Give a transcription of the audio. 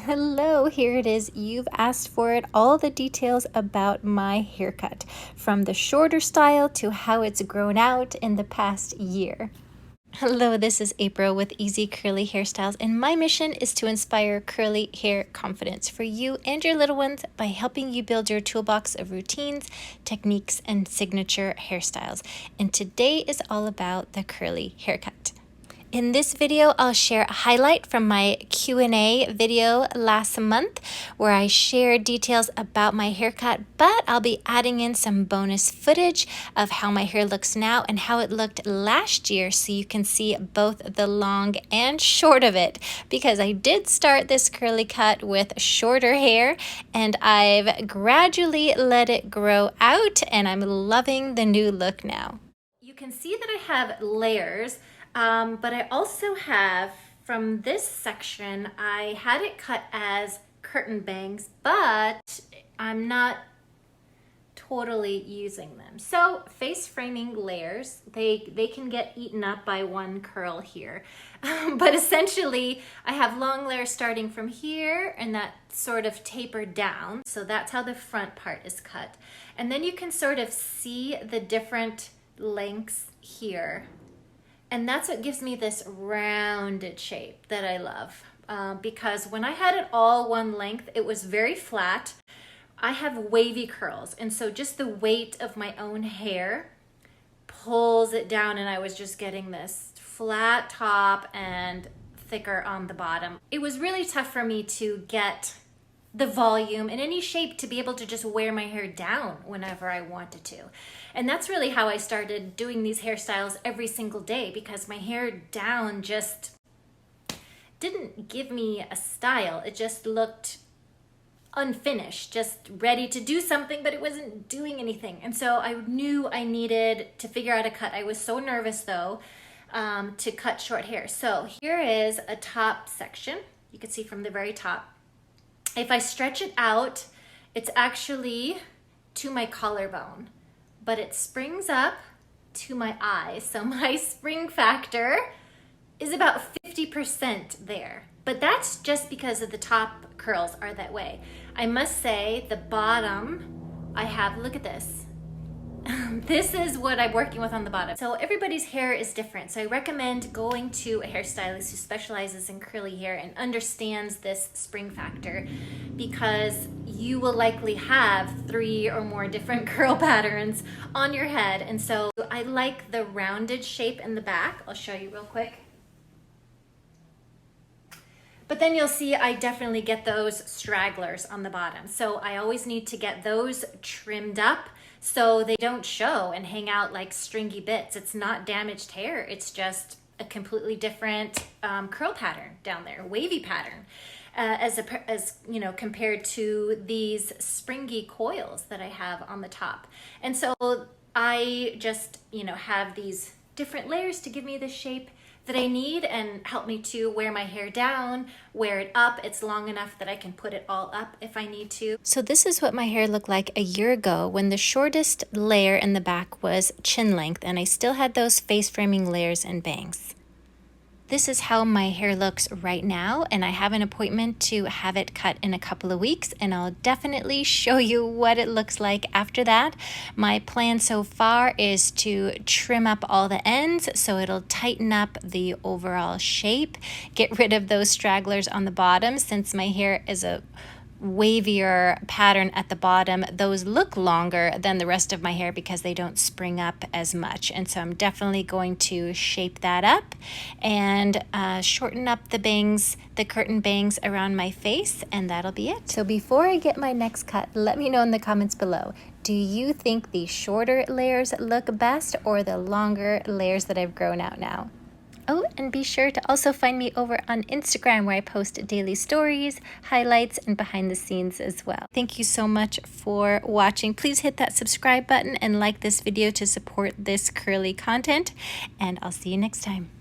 Hello, here it is. You've asked for it. All the details about my haircut, from the shorter style to how it's grown out in the past year. Hello, this is April with Easy Curly Hairstyles, and my mission is to inspire curly hair confidence for you and your little ones by helping you build your toolbox of routines, techniques, and signature hairstyles. And today is all about the curly haircut. In this video, I'll share a highlight from my Q&A video last month where I shared details about my haircut, but I'll be adding in some bonus footage of how my hair looks now and how it looked last year so you can see both the long and short of it, because I did start this curly cut with shorter hair and I've gradually let it grow out and I'm loving the new look now. You can see that I have layers. But I also have, from this section, I had it cut as curtain bangs, but I'm not totally using them. So face framing layers, they can get eaten up by one curl here. But essentially, I have long layers starting from here and that sort of taper down. So that's how the front part is cut. And then you can sort of see the different lengths here. And that's what gives me this rounded shape that I love. Because when I had it all one length, it was very flat. I have wavy curls, and so just the weight of my own hair pulls it down, and I was just getting this flat top and thicker on the bottom. It was really tough for me to get the volume in any shape to be able to just wear my hair down whenever I wanted to. And that's really how I started doing these hairstyles every single day, because my hair down just didn't give me a style. It just looked unfinished, just ready to do something, but it wasn't doing anything. And so I knew I needed to figure out a cut. I was so nervous though to cut short hair. So here is a top section. You can see from the very top. If I stretch it out, it's actually to my collarbone, but it springs up to my eye. So my spring factor is about 50% there, but that's just because of the top curls are that way. I must say the bottom, I have, look at this. This is what I'm working with on the bottom. So everybody's hair is different. So I recommend going to a hairstylist who specializes in curly hair and understands this spring factor, because you will likely have 3 or more different curl patterns on your head. And so I like the rounded shape in the back. I'll show you real quick. But then you'll see I definitely get those stragglers on the bottom. So I always need to get those trimmed up so they don't show and hang out like stringy bits. It's not damaged hair. It's just a completely different curl pattern down there, wavy pattern, as you know, compared to these springy coils that I have on the top. And so I just, you know, have these different layers to give me the shape that I need and help me to wear my hair down, wear it up. It's long enough that I can put it all up if I need to. So this is what my hair looked like a year ago when the shortest layer in the back was chin length and I still had those face framing layers and bangs. This is how my hair looks right now, and I have an appointment to have it cut in a couple of weeks, and I'll definitely show you what it looks like after that. My plan so far is to trim up all the ends so it'll tighten up the overall shape, get rid of those stragglers on the bottom. Since my hair is a wavier pattern at the bottom, those look longer than the rest of my hair because they don't spring up as much. And so I'm definitely going to shape that up and shorten up the bangs, the curtain bangs around my face, and that'll be it. So before I get my next cut, let me know in the comments below. Do you think the shorter layers look best or the longer layers that I've grown out now? Oh, and be sure to also find me over on Instagram where I post daily stories, highlights, and behind the scenes as well. Thank you so much for watching. Please hit that subscribe button and like this video to support this curly content, and I'll see you next time.